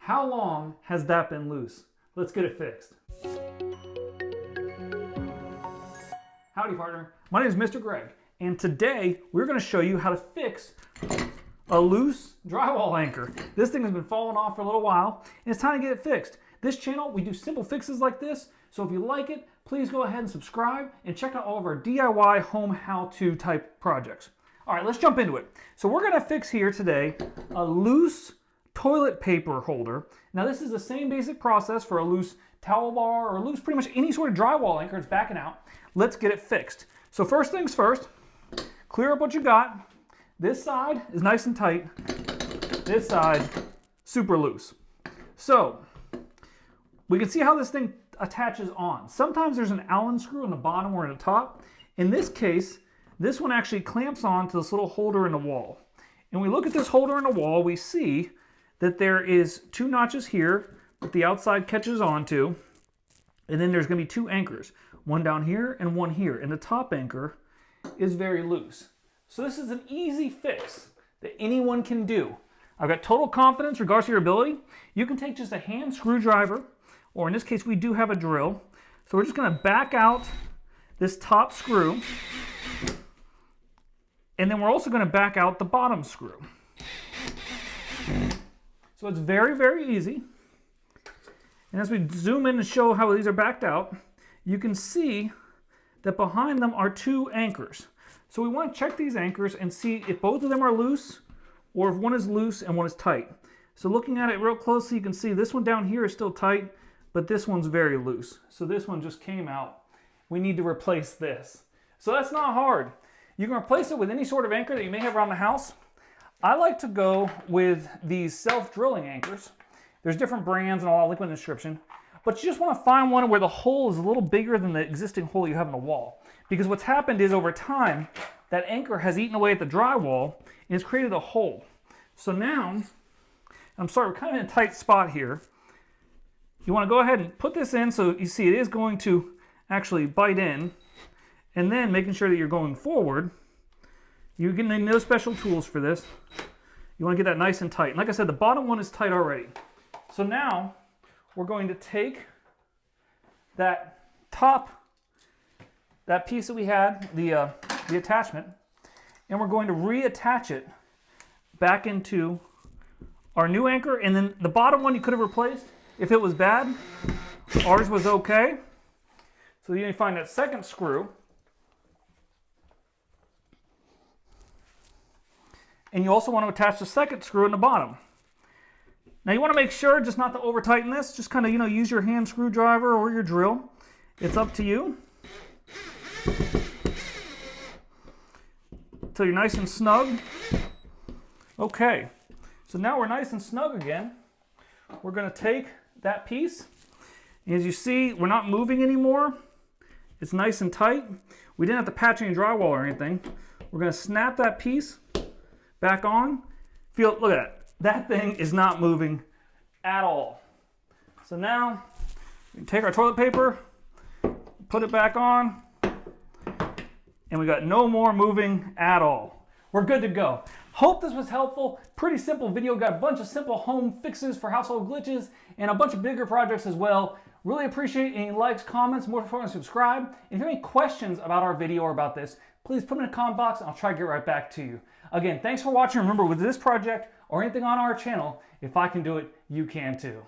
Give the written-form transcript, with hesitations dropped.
How long has that been loose? Let's get it fixed. Howdy partner, my name is Mr. Greg, and today we're going to show you how to fix a loose drywall anchor. This thing has been falling off for a little while, and it's time to get it fixed. This channel, we do simple fixes like this, so if you like it, please go ahead and subscribe and check out all of our DIY home how-to type projects. All right, let's jump into it. So we're going to fix here today a loose toilet paper holder. Now this is the same basic process for a loose towel bar or loose pretty much any sort of drywall anchor that's backing out. Let's get it fixed. So first things first, clear up what you got. This side is nice and tight. This side, super loose. So we can see how this thing attaches on. Sometimes there's an Allen screw in the bottom or in the top. In this case, this one actually clamps on to this little holder in the wall. And we look at this holder in the wall, we see that there is two notches here that the outside catches onto. And then there's going to be two anchors, one down here and one here. And the top anchor is very loose. So this is an easy fix that anyone can do. I've got total confidence in regards to your ability. You can take just a hand screwdriver, or in this case we do have a drill. So we're just going to back out this top screw. And then we're also going to back out the bottom screw. So it's very, very easy. And as we zoom in and show how these are backed out, you can see that behind them are two anchors. So we want to check these anchors and see if both of them are loose or if one is loose and one is tight. So looking at it real closely, you can see this one down here is still tight, but this one's very loose. So this one just came out. We need to replace this. So that's not hard. You can replace it with any sort of anchor that you may have around the house. I like to go with these self-drilling anchors. There's different brands and all, I'll link in the description. But you just want to find one where the hole is a little bigger than the existing hole you have in the wall. Because what's happened is over time, that anchor has eaten away at the drywall and it's created a hole. So now, I'm sorry, we're kind of in a tight spot here. You want to go ahead and put this in so you see it is going to actually bite in. And then making sure that you're going forward. You can need no special tools for this. You want to get that nice and tight. And like I said, the bottom one is tight already. So now we're going to take that piece that we had, the attachment, and we're going to reattach it back into our new anchor. And then the bottom one you could have replaced if it was bad. Ours was okay. So you need to find that second screw. And you also want to attach the second screw in the bottom. Now you want to make sure just not to over tighten this, just kind of, use your hand screwdriver or your drill. It's up to you. Until you're nice and snug. Okay, so now we're nice and snug again. We're going to take that piece. As you see, we're not moving anymore. It's nice and tight. We didn't have to patch any drywall or anything. We're going to snap that piece back on. Look at that. That thing is not moving at all. So now we can take our toilet paper, put it back on, and we got no more moving at all. We're good to go. Hope this was helpful. Pretty simple video. Got a bunch of simple home fixes for household glitches and a bunch of bigger projects as well. Really appreciate any likes, comments, more importantly, subscribe. If you have any questions about our video or about this, please put them in the comment box and I'll try to get right back to you. Again, thanks for watching. Remember, with this project or anything on our channel, if I can do it, you can too.